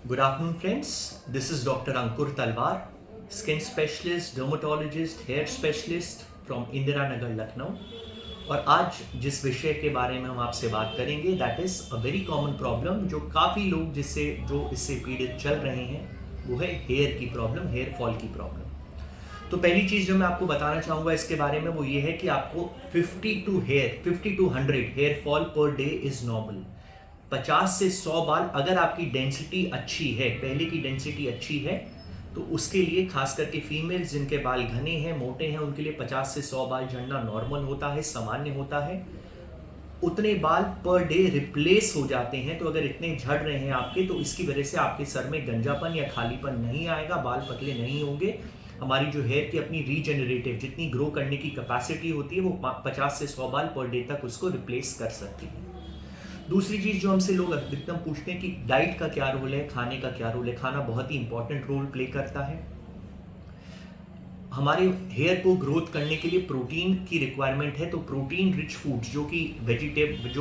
Good afternoon, friends. This is Dr. Ankur Talwar, skin specialist, dermatologist, hair specialist from Indira Nagar, Lucknow. और आज जिस विषय के बारे में हम आपसे बात करेंगे that is a very common problem जो काफ़ी लोग इससे पीड़ित चल रहे हैं, वो है हेयर की प्रॉब्लम, हेयर फॉल की प्रॉब्लम। तो पहली चीज़ जो मैं आपको बताना चाहूँगा इसके बारे में वो ये है कि आपको 50 to 100 hair fall per day is normal. 50 से 100 बाल, अगर आपकी डेंसिटी अच्छी है, पहले की डेंसिटी अच्छी है, तो उसके लिए खास करके फीमेल्स जिनके बाल घने हैं, मोटे हैं, उनके लिए 50 से 100 बाल झड़ना नॉर्मल होता है, सामान्य होता है। उतने बाल पर डे रिप्लेस हो जाते हैं। तो अगर इतने झड़ रहे हैं आपके, तो इसकी वजह से आपके सर में गंजापन या खालीपन नहीं आएगा, बाल पतले नहीं होंगे। हमारी जो हेयर की अपनी रीजेनरेटिव जितनी ग्रो करने की कैपेसिटी होती है, वो 50 से 100 बाल पर डे तक उसको रिप्लेस कर सकती है। दूसरी चीज़ जो हमसे लोग अधिकतम पूछते हैं कि डाइट का क्या रोल है, खाने का क्या रोल है। खाना बहुत ही इंपॉर्टेंट रोल प्ले करता है। हमारे हेयर को ग्रोथ करने के लिए प्रोटीन की रिक्वायरमेंट है, तो प्रोटीन रिच फूड्स जो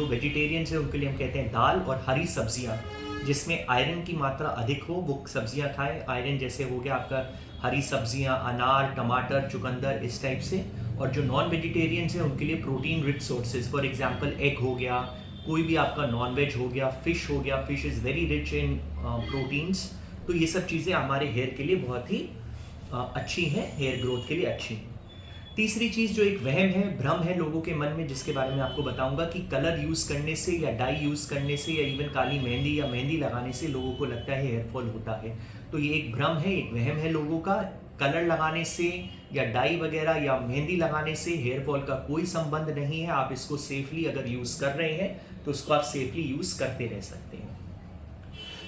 वेजिटेरियंस है उनके लिए हम कहते हैं दाल और हरी सब्जियां, जिसमें आयरन की मात्रा अधिक हो, वो सब्जियां खाएं। आयरन जैसे हो गया आपका हरी सब्जियां, अनार, टमाटर, चुकंदर, इस टाइप से। और जो नॉन वेजिटेरियंस हैं उनके लिए protein rich sources, for example egg हो गया, कोई भी आपका नॉन वेज हो गया, फिश हो गया। Fish is very rich in proteins. तो ये सब चीज़ें हमारे हेयर के लिए बहुत ही अच्छी हैं, हेयर ग्रोथ के लिए अच्छी हैं। तीसरी चीज़ जो एक वहम है, भ्रम है लोगों के मन में, जिसके बारे में आपको बताऊंगा कि कलर यूज़ करने से या डाई यूज़ करने से या इवन काली मेहंदी या मेहंदी लगाने से लोगों को लगता है हेयर फॉल होता है। तो ये एक भ्रम है, एक वहम है लोगों का। कलर लगाने से या डाई वगैरह या मेहंदी लगाने से हेयर फॉल का कोई संबंध नहीं है। आप इसको सेफली अगर यूज़ कर रहे हैं तो उसको आप सेफली यूज़ करते रह सकते हैं।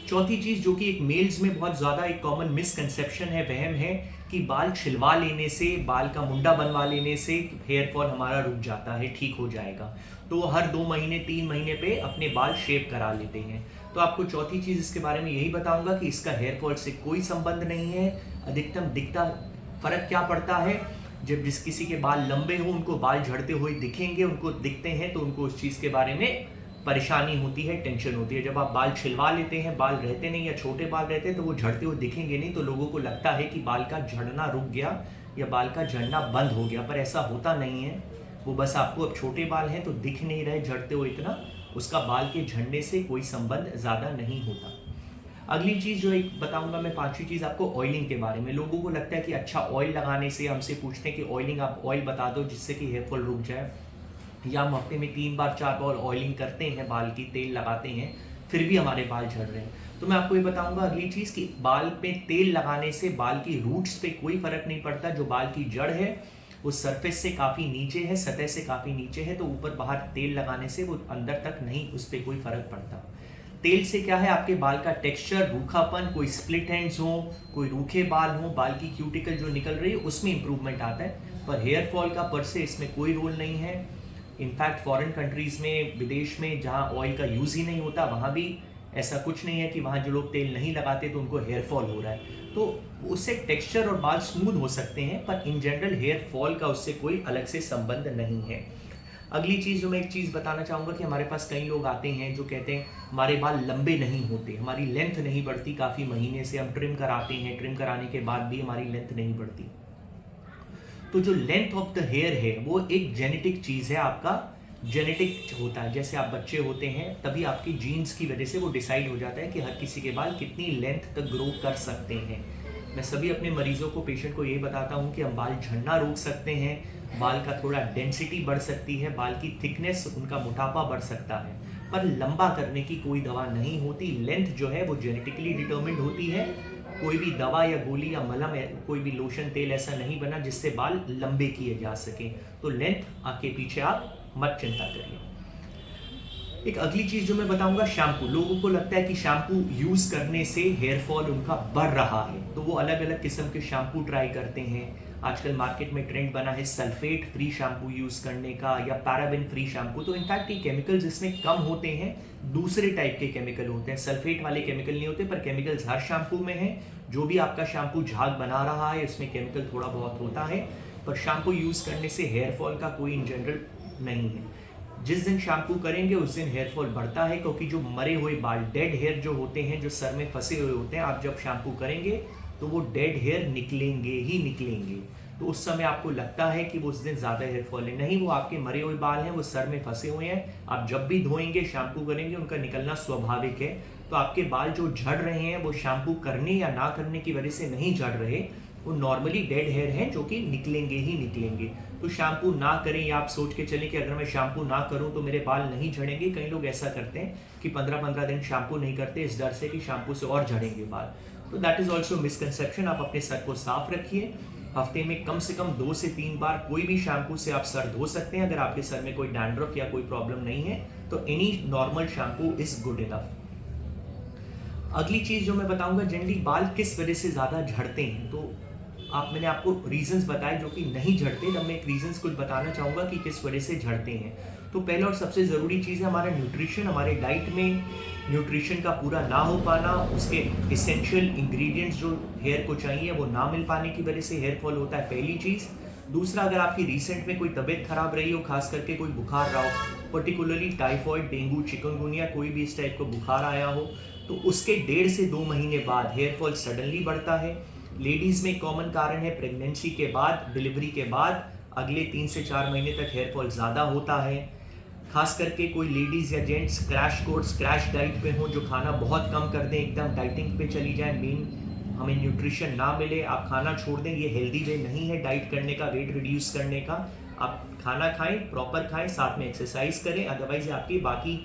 चौथी चीज़ जो कि एक मेल्स में बहुत ज़्यादा एक कॉमन मिसकंसेप्शन है, वहम है कि बाल छिलवा लेने से, बाल का मुंडा बनवा लेने से हेयर फॉल हमारा रुक जाता है, ठीक हो जाएगा। तो हर 2 महीने 3 महीने पे अपने बाल शेव करा लेते हैं। तो आपको चौथी चीज़ इसके बारे में यही बताऊंगा कि इसका हेयर फॉल से कोई संबंध नहीं है। अधिकतम दिखता फर्क क्या पड़ता है, जब जिस किसी के बाल लंबे हो, उनको बाल झड़ते हुए दिखेंगे, उनको दिखते हैं, तो उनको उस चीज़ के बारे में परेशानी होती है, टेंशन होती है। जब आप बाल छिलवा लेते हैं, बाल रहते नहीं या छोटे बाल रहते हैं, तो वो झड़ते हुए दिखेंगे नहीं, तो लोगों को लगता है कि बाल का झड़ना रुक गया या बाल का झड़ना बंद हो गया, पर ऐसा होता नहीं है। वो बस आपको अब छोटे बाल हैं तो दिख नहीं रहे झड़ते हुए इतना, उसका बाल के झड़ने से कोई संबंध ज़्यादा नहीं होता। अगली चीज़ जो एक बताऊंगा मैं, पांचवी चीज़ आपको ऑयलिंग के बारे में। लोगों को लगता है कि अच्छा ऑयल लगाने से, हमसे पूछते हैं कि ऑयलिंग, आप ऑयल बता दो जिससे कि हेयर फॉल रुक जाए। या हम हफ्ते में 3 बार 4 बार ऑयलिंग करते हैं, बाल की तेल लगाते हैं, फिर भी हमारे बाल झड़ रहे हैं। तो मैं आपको ये बताऊंगा अगली चीज़ कि बाल पे तेल लगाने से बाल की रूट्स पे कोई फर्क नहीं पड़ता। जो बाल की जड़ है वो सरफेस से काफ़ी नीचे है, सतह से काफ़ी नीचे है, तो ऊपर बाहर तेल लगाने से वो अंदर तक नहीं, उस पर कोई फर्क पड़ता। तेल से क्या है, आपके बाल का टेक्सचर, रूखापन, कोई स्प्लिट एंड्स हो, कोई रूखे बाल हो, बाल की क्यूटिकल जो निकल रही है उसमें इंप्रूवमेंट आता है। पर हेयर फॉल का पर से इसमें कोई रोल नहीं है। इनफैक्ट फॉरेन कंट्रीज़ में, विदेश में, जहाँ ऑयल का यूज़ ही नहीं होता, वहाँ भी ऐसा कुछ नहीं है कि वहाँ जो लोग तेल नहीं लगाते तो उनको हेयर फॉल हो रहा है। तो उससे टेक्सचर और बाल स्मूथ हो सकते हैं, पर इन जनरल हेयर फॉल का उससे कोई अलग से संबंध नहीं है। अगली चीज़ जो मैं एक चीज़ बताना चाहूँगा कि हमारे पास कई लोग आते हैं जो कहते हैं हमारे बाल लंबे नहीं होते, हमारी लेंथ नहीं बढ़ती, काफ़ी महीने से हम ट्रिम कराते हैं, ट्रिम कराने के बाद भी हमारी लेंथ नहीं बढ़ती। तो जो लेंथ ऑफ द हेयर है वो एक जेनेटिक चीज़ है, आपका जेनेटिक होता है। जैसे आप बच्चे होते हैं तभी आपकी जीन्स की वजह से वो डिसाइड हो जाता है कि हर किसी के बाल कितनी लेंथ तक ग्रो कर सकते हैं। मैं सभी अपने मरीजों को, पेशेंट को यही बताता हूँ कि हम बाल झड़ना रोक सकते हैं, बाल का थोड़ा डेंसिटी बढ़ सकती है, बाल की थिकनेस, उनका मोटापा बढ़ सकता है, पर लंबा करने की कोई दवा नहीं होती। लेंथ जो है वो जेनेटिकली डिटर्मिन्ड होती है। कोई भी दवा या गोली या मलम, कोई भी लोशन, तेल ऐसा नहीं बना जिससे बाल लंबे किए जा सके। तो लेंथ आके पीछे आप मत चिंता करिए। एक अगली चीज जो मैं बताऊंगा, शैम्पू। लोगों को लगता है कि शैम्पू यूज करने से हेयर फॉल उनका बढ़ रहा है, तो वो अलग अलग किस्म के शैम्पू ट्राई करते हैं। आजकल मार्केट में ट्रेंड बना है सल्फेट फ्री शैम्पू यूज करने का या पैराबेन फ्री शैम्पू। तो इनफैक्ट ये केमिकल्स इसमें कम होते हैं, दूसरे टाइप के केमिकल होते हैं, सल्फेट वाले केमिकल नहीं होते, पर केमिकल्स हर शैम्पू में है। जो भी आपका शैम्पू झाग बना रहा है उसमें केमिकल थोड़ा बहुत होता है, पर शैम्पू यूज करने से हेयर फॉल का कोई इन जनरल नहीं है। जिस दिन शैम्पू करेंगे उस दिन हेयर फॉल बढ़ता है, क्योंकि जो मरे हुए बाल, डेड हेयर जो होते हैं, जो सर में फंसे हुए होते हैं, आप जब शैम्पू करेंगे तो वो डेड हेयर निकलेंगे ही निकलेंगे। तो उस समय आपको लगता है कि वो उस दिन ज़्यादा हेयर फॉल है, नहीं, वो आपके मरे हुए बाल हैं, वो सर में फंसे हुए हैं। आप जब भी धोएंगे, शैम्पू करेंगे, उनका निकलना स्वाभाविक है। तो आपके बाल जो झड़ रहे हैं वो शैम्पू करने या ना करने की वजह से नहीं झड़ रहे, वो नॉर्मली डेड हेयर हैं जो कि निकलेंगे ही निकलेंगे। तो शैम्पू ना करें, या आप सोच के चलें कि अगर मैं शैम्पू ना करूं तो मेरे बाल नहीं झड़ेंगे। कई लोग ऐसा करते हैं कि 15-15 दिन शैम्पू नहीं करते इस डर से कि शैम्पू से और झड़ेंगे बाल। तो दैट इज़ ऑल्सो मिसकंसेप्शन। आप अपने सर को साफ रखिए, हफ्ते में कम से कम 2 से 3 बार कोई भी शैम्पू से आप सर धो सकते हैं। अगर आपके सर में कोई डैंड्रफ या कोई प्रॉब्लम नहीं है तो any normal shampoo is good enough. अगली चीज़ जो मैं बताऊंगा, जनरली बाल किस वजह से ज़्यादा झड़ते हैं। तो मैंने आपको रीजंस बताए जो कि नहीं झड़ते, तब मैं एक रीजंस कुछ बताना चाहूँगा कि किस वजह से झड़ते हैं। तो पहला और सबसे ज़रूरी चीज़ है हमारा न्यूट्रिशन। हमारे डाइट में न्यूट्रिशन का पूरा ना हो पाना, उसके इसेंशियल इंग्रेडिएंट्स जो हेयर को चाहिए वो ना मिल पाने की वजह से हेयर फॉल होता है, पहली चीज़। दूसरा, अगर आपकी रिसेंट में कोई तबीयत खराब रही हो, खास करके कोई बुखार रहा हो, पर्टिकुलरली टाइफॉइड, डेंगू, चिकनगुनिया, कोई भी इस टाइप का बुखार आया हो, तो उसके 1.5 से 2 महीने बाद हेयर फॉल सडनली बढ़ता है। लेडीज़ में कॉमन कारण है प्रेगनेंसी के बाद, डिलीवरी के बाद अगले 3 से 4 महीने तक हेयर फॉल ज़्यादा होता है। खास करके कोई लेडीज़ या gents crash course, crash diet पे हो, जो खाना बहुत कम कर दें, एकदम डाइटिंग पे चली जाए, मेन हमें न्यूट्रिशन ना मिले, आप खाना छोड़ दें, ये हेल्दी वे नहीं है डाइट करने का, वेट रिड्यूस करने का। आप खाना खाएं, प्रॉपर खाएं, साथ में एक्सरसाइज करें, अदरवाइज आपकी बाकी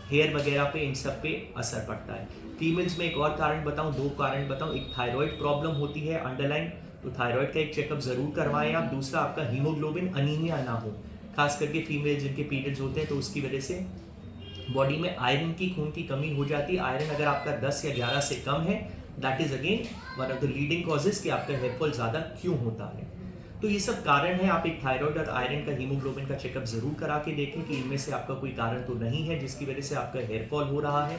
हेयर वगैरह पे, इन सब पे असर पड़ता है। फीमेल्स में एक और कारण बताऊं, 2 कारण बताऊं। एक थायराइड प्रॉब्लम होती है अंडरलाइन, तो थायराइड का एक चेकअप ज़रूर करवाएं आप। दूसरा, आपका हीमोग्लोबिन अनीमिया ना हो, खास करके फीमेल जिनके पीरियड्स होते हैं तो उसकी वजह से बॉडी में आयरन की, खून की कमी हो जाती है। आयरन अगर आपका 10 या 11 से कम है, that is again one of the leading causes कि आपका हेयर फॉल ज़्यादा क्यों होता है। तो ये सब कारण है। आप एक थायराइड और आयरन का, हीमोग्लोबिन का चेकअप जरूर करा के देखें कि इनमें से आपका कोई कारण तो नहीं है जिसकी वजह से आपका हेयर फॉल हो रहा है।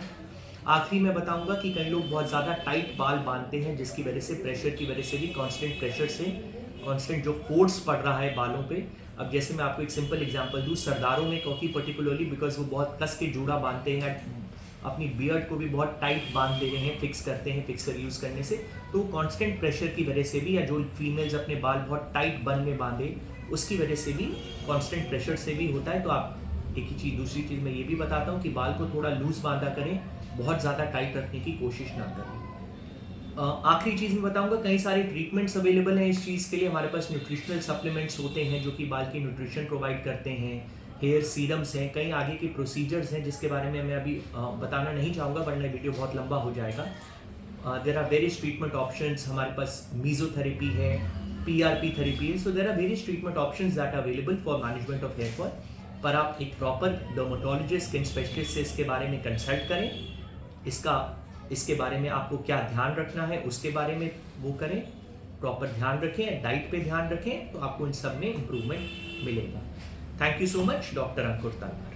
आखिरी में बताऊंगा कि कई लोग बहुत ज़्यादा टाइट बाल बांधते हैं, जिसकी वजह से, प्रेशर की वजह से भी, कांस्टेंट प्रेशर से, कांस्टेंट जो फोर्स पड़ रहा है बालों पे। अब जैसे मैं आपको एक सिंपल एग्जांपल दूं, सरदारों में, क्योंकि पर्टिकुलरली बिकॉज वो बहुत कस के जूड़ा बांधते हैं, अपनी बियर्ड को भी बहुत टाइट बांध दे रहे हैं, फिक्स करते हैं, फिक्सर यूज़ करने से, तो कांस्टेंट प्रेशर की वजह से भी, या जो फीमेल्स अपने बाल बहुत टाइट बन में बांधे उसकी वजह से भी, कांस्टेंट प्रेशर से भी होता है। तो आप एक ही चीज़, दूसरी चीज़ मैं ये भी बताता हूँ कि बाल को थोड़ा लूज बांधा करें, बहुत ज़्यादा टाइट रखने की कोशिश ना करें। आखिरी चीज़ मैं बताऊंगा, कई सारे ट्रीटमेंट्स अवेलेबल हैं इस चीज़ के लिए। हमारे पास न्यूट्रिशनल सप्लीमेंट्स होते हैं जो कि बाल की न्यूट्रिशन प्रोवाइड करते हैं, हेयर सीरम्स हैं, कई आगे के प्रोसीजर्स हैं जिसके बारे में मैं अभी बताना नहीं चाहूँगा वरना वीडियो बहुत लंबा हो जाएगा। There are various treatment options. हमारे पास मीजोथेरेपी है, PRP थेरेपी है। So there are various treatment options that are available for management of hair fall. पर आप एक प्रॉपर डर्मेटोलॉजिस्ट, स्किन स्पेशलिस्ट से इसके बारे में कंसल्ट करें। इसके बारे में आपको क्या ध्यान रखना है उसके बारे में वो करें, प्रॉपर ध्यान रखें, डाइट पे ध्यान रखें, तो आपको इन सब में इम्प्रूवमेंट मिलेगा। Thank you so much, doctor Ankur तलवार।